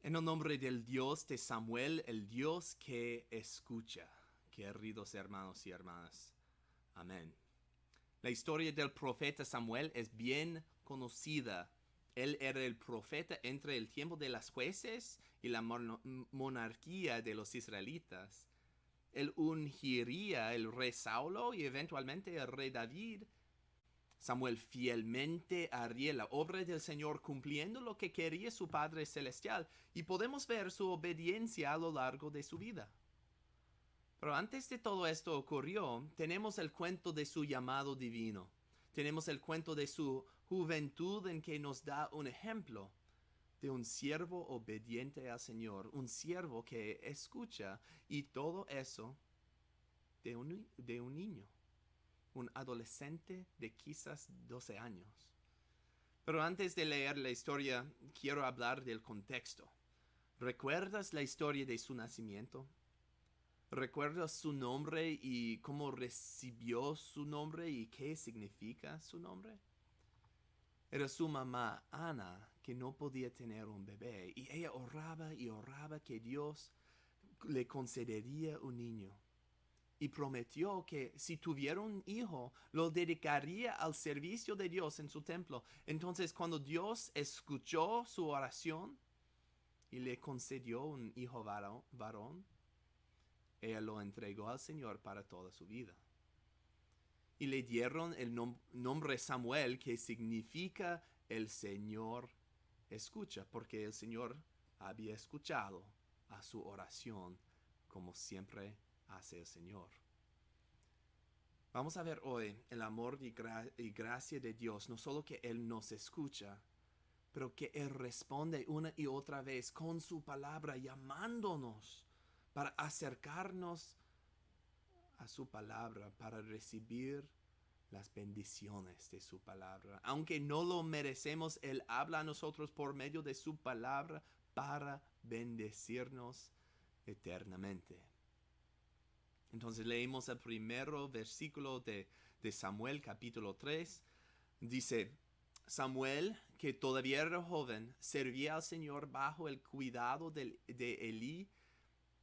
En el nombre del Dios de Samuel, el Dios que escucha, queridos hermanos y hermanas. Amén. La historia del profeta Samuel es bien conocida. Él era el profeta entre el tiempo de las jueces y la monarquía de los israelitas. Él ungiría el rey Saulo y eventualmente el rey David. Samuel fielmente haría la obra del Señor cumpliendo lo que quería su Padre Celestial y podemos ver su obediencia a lo largo de su vida. Pero antes de todo esto ocurrió, tenemos el cuento de su llamado divino. Tenemos el cuento de su juventud en que nos da un ejemplo de un siervo obediente al Señor, un siervo que escucha y todo eso de un niño, un adolescente de quizás 12 años. Pero antes de leer la historia, quiero hablar del contexto. ¿Recuerdas la historia de su nacimiento? ¿Recuerdas su nombre y cómo recibió su nombre y qué significa su nombre? Era su mamá, Ana, que no podía tener un bebé, y ella oraba y oraba que Dios le concedería un niño. Y prometió que si tuviera un hijo, lo dedicaría al servicio de Dios en su templo. Entonces, cuando Dios escuchó su oración y le concedió un hijo varón, ella lo entregó al Señor para toda su vida. Y le dieron el nombre Samuel, que significa el Señor escucha, porque el Señor había escuchado a su oración, como siempre hace el Señor. Vamos a ver hoy el amor y gracia de Dios, no solo que Él nos escucha, pero que Él responde una y otra vez con su palabra, llamándonos para acercarnos a su palabra, para recibir las bendiciones de su palabra. Aunque no lo merecemos, Él habla a nosotros por medio de su palabra para bendecirnos eternamente. Entonces leímos el primero versículo de Samuel capítulo 3. Dice, Samuel, que todavía era joven, servía al Señor bajo el cuidado de Elí.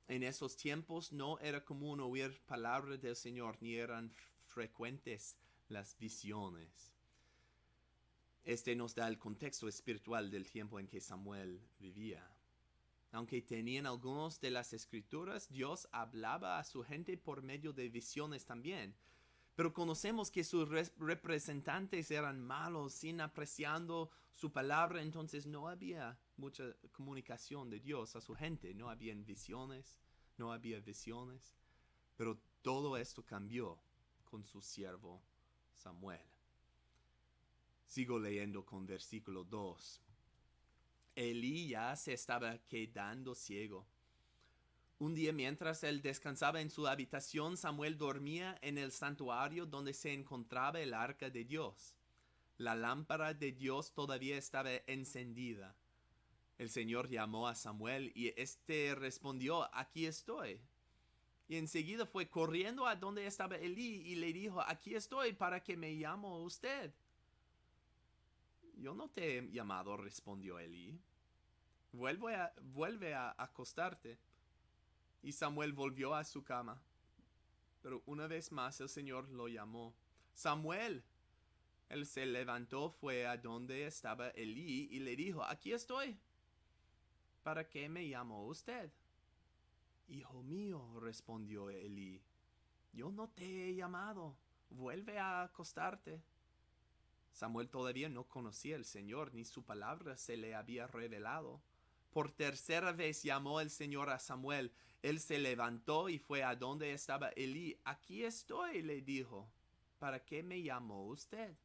En esos tiempos no era común oír palabras del Señor, ni eran frecuentes las visiones. Este nos da el contexto espiritual del tiempo en que Samuel vivía. Aunque tenían algunos de las escrituras, Dios hablaba a su gente por medio de visiones también. Pero conocemos que sus representantes eran malos, sin apreciando su palabra, entonces no había mucha comunicación de Dios a su gente, no habían visiones, no había visiones. Pero todo esto cambió con su siervo Samuel. Sigo leyendo con versículo 2. Elí ya se estaba quedando ciego. Un día mientras él descansaba en su habitación, Samuel dormía en el santuario donde se encontraba el arca de Dios. La lámpara de Dios todavía estaba encendida. El Señor llamó a Samuel y éste respondió, aquí estoy. Y enseguida fue corriendo a donde estaba Elí y le dijo, aquí estoy, ¿para que me llamo usted? Yo no te he llamado, respondió Elí. Vuelve a acostarte. Y Samuel volvió a su cama. Pero una vez más el Señor lo llamó. Samuel. Él se levantó, fue a donde estaba Elí y le dijo, aquí estoy. ¿Para qué me llamó usted? Hijo mío, respondió Elí, yo no te he llamado. Vuelve a acostarte. Samuel todavía no conocía al Señor, ni su palabra se le había revelado. Por tercera vez llamó el Señor a Samuel. Él se levantó y fue a donde estaba Elí. Aquí estoy, le dijo. ¿Para qué me llamó usted?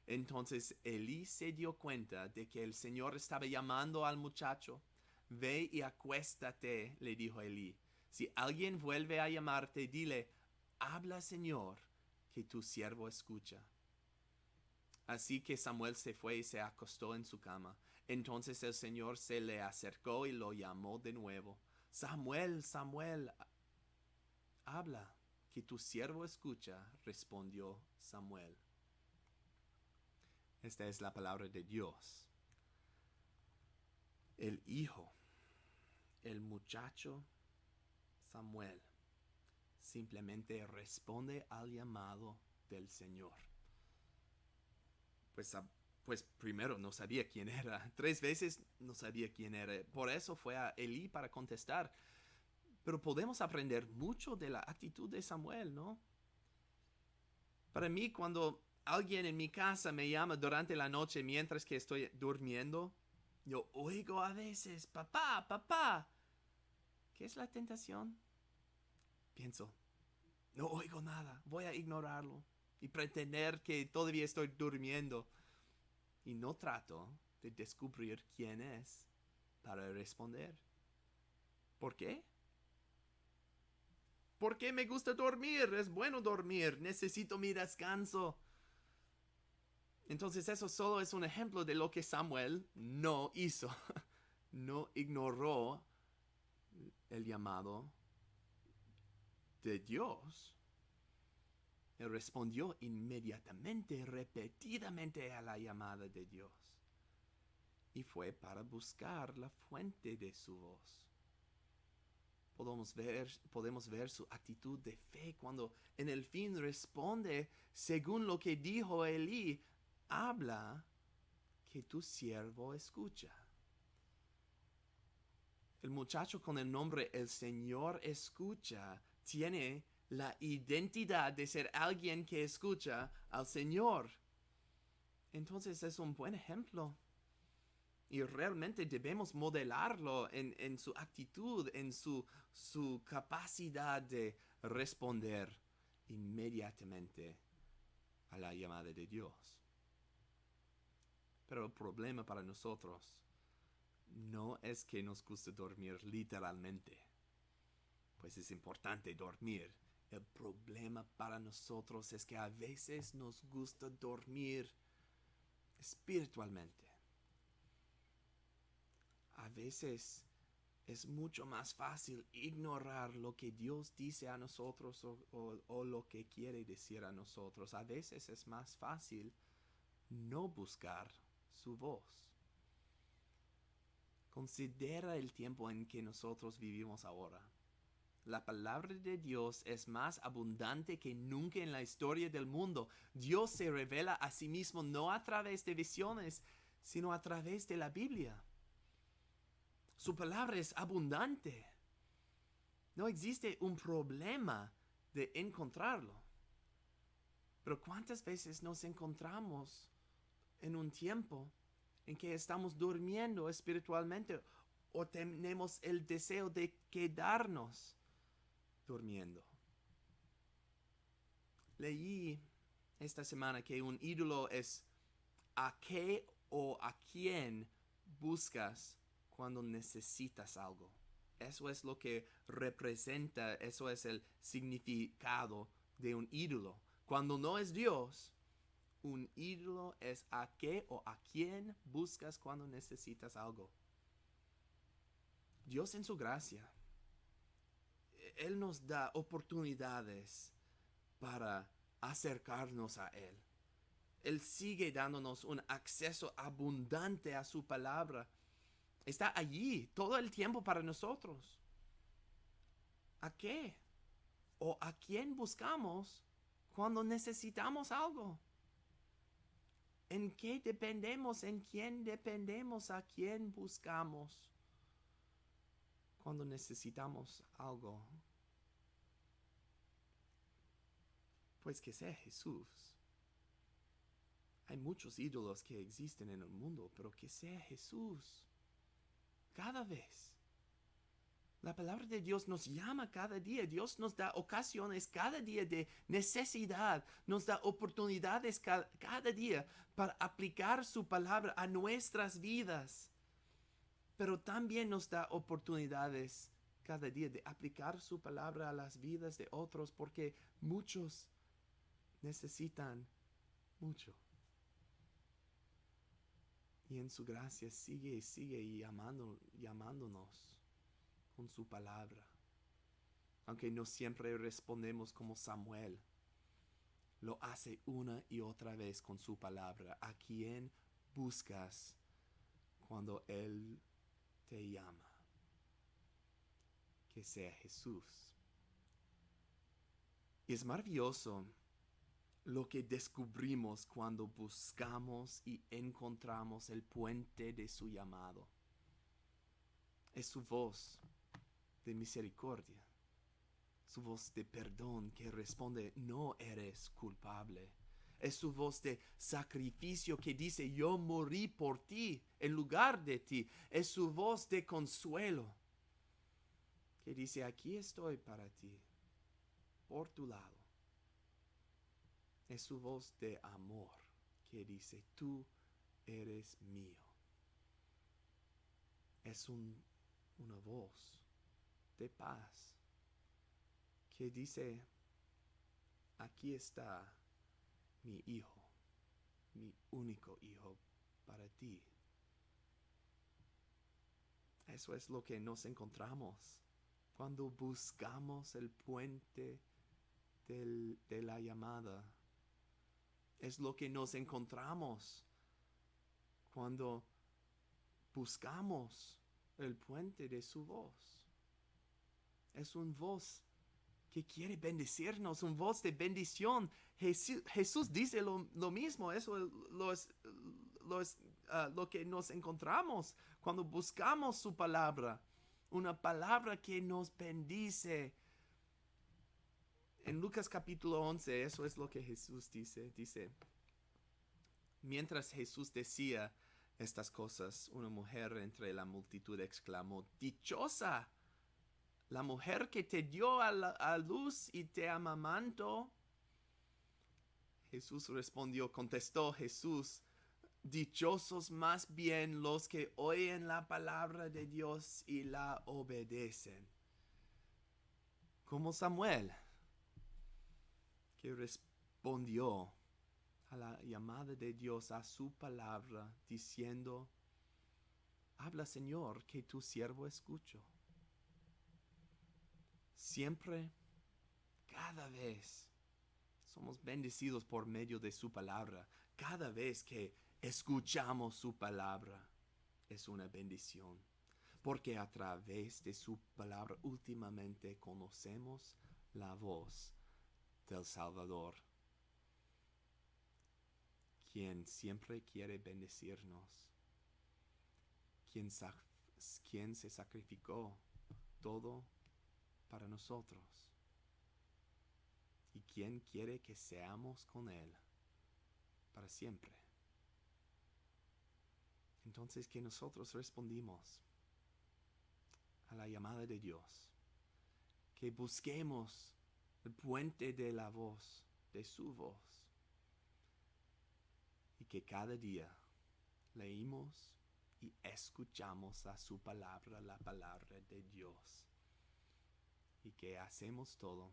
Entonces Elí se dio cuenta de que el Señor estaba llamando al muchacho. Ve y acuéstate, le dijo Elí. Si alguien vuelve a llamarte, dile, habla, Señor, que tu siervo escucha. Así que Samuel se fue y se acostó en su cama. Entonces el Señor se le acercó y lo llamó de nuevo. Samuel, Samuel, habla, que tu siervo escucha, respondió Samuel. Esta es la palabra de Dios. El Hijo El muchacho Samuel simplemente responde al llamado del Señor. Pues primero no sabía quién era. 3 veces no sabía quién era. Por eso fue a Elí para contestar. Pero podemos aprender mucho de la actitud de Samuel, ¿no? Para mí, cuando alguien en mi casa me llama durante la noche mientras que estoy durmiendo, yo oigo a veces, papá, papá. ¿Qué es la tentación? Pienso, no oigo nada, voy a ignorarlo y pretender que todavía estoy durmiendo. Y no trato de descubrir quién es para responder. ¿Por qué? Porque me gusta dormir, es bueno dormir, necesito mi descanso. Entonces eso solo es un ejemplo de lo que Samuel no hizo. No ignoró el llamado de Dios. Él respondió inmediatamente, repetidamente a la llamada de Dios. Y fue para buscar la fuente de su voz. Podemos ver su actitud de fe cuando en el fin responde según lo que dijo Elí. Habla, que tu siervo escucha. El muchacho con el nombre El Señor escucha tiene la identidad de ser alguien que escucha al Señor. Entonces es un buen ejemplo. Y realmente debemos modelarlo en su actitud, en su capacidad de responder inmediatamente a la llamada de Dios. Pero el problema para nosotros no es que nos guste dormir literalmente, pues es importante dormir. El problema para nosotros es que a veces nos gusta dormir espiritualmente. A veces es mucho más fácil ignorar lo que Dios dice a nosotros o lo que quiere decir a nosotros. A veces es más fácil no buscar su voz. Considera el tiempo en que nosotros vivimos ahora. La palabra de Dios es más abundante que nunca en la historia del mundo. Dios se revela a sí mismo no a través de visiones, sino a través de la Biblia. Su palabra es abundante. No existe un problema de encontrarlo. Pero ¿cuántas veces nos encontramos en un tiempo en que estamos durmiendo espiritualmente o tenemos el deseo de quedarnos durmiendo? Leí esta semana que un ídolo es a qué o a quién buscas cuando necesitas algo. Eso es lo que representa, eso es el significado de un ídolo. Cuando no es Dios, un ídolo es a qué o a quién buscas cuando necesitas algo. Dios en su gracia, Él nos da oportunidades para acercarnos a Él. Él sigue dándonos un acceso abundante a su palabra. Está allí todo el tiempo para nosotros. ¿A qué? ¿O a quién buscamos cuando necesitamos algo? ¿En qué dependemos? ¿En quién dependemos? ¿A quién buscamos cuando necesitamos algo? Pues que sea Jesús. Hay muchos ídolos que existen en el mundo, pero que sea Jesús. Cada vez. La palabra de Dios nos llama cada día. Dios nos da ocasiones cada día de necesidad. Nos da oportunidades cada día para aplicar su palabra a nuestras vidas. Pero también nos da oportunidades cada día de aplicar su palabra a las vidas de otros porque muchos necesitan mucho. Y en su gracia sigue y sigue llamándonos con su palabra. Aunque no siempre respondemos como Samuel, lo hace una y otra vez con su palabra. ¿A quién buscas cuando Él te llama? que sea Jesús. Y es maravilloso lo que descubrimos cuando buscamos y encontramos el puente de su llamado. Es su voz de misericordia, su voz de perdón que responde, no eres culpable. Es su voz de sacrificio que dice, yo morí por ti en lugar de ti. Es su voz de consuelo que dice, aquí estoy para ti, por tu lado. Es su voz de amor que dice, tú eres mío. Es una voz de paz que dice, aquí está mi hijo, mi único hijo para ti. Eso es lo que nos encontramos cuando buscamos el puente de la llamada. Es lo que nos encontramos cuando buscamos el puente de su voz. Es una voz que quiere bendecirnos, una voz de bendición. Jesús dice lo mismo, eso es lo que nos encontramos cuando buscamos su palabra, una palabra que nos bendice. En Lucas capítulo 11, eso es lo que Jesús dice, mientras Jesús decía estas cosas, una mujer entre la multitud exclamó, dichosa la mujer que te dio a luz y te amamantó. Jesús respondió, contestó Jesús, dichosos más bien los que oyen la palabra de Dios y la obedecen. Como Samuel, que respondió a la llamada de Dios, a su palabra, diciendo, habla Señor, que tu siervo escucho. Siempre, cada vez, somos bendecidos por medio de su palabra. Cada vez que escuchamos su palabra, es una bendición. Porque a través de su palabra últimamente conocemos la voz del Salvador, quien siempre quiere bendecirnos, quien se sacrificó todo para nosotros y quien quiere que seamos con Él para siempre. Entonces, que nosotros respondimos a la llamada de Dios, que busquemos el puente de la voz, de su voz, y que cada día leímos y escuchamos a su palabra, la palabra de Dios, y que hacemos todo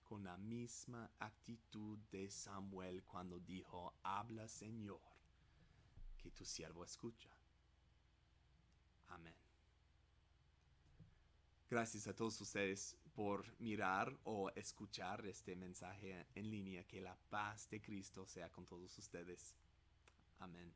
con la misma actitud de Samuel cuando dijo, habla Señor, que tu siervo escucha. Amén. Gracias a todos ustedes por mirar o escuchar este mensaje en línea. Que la paz de Cristo sea con todos ustedes. Amén.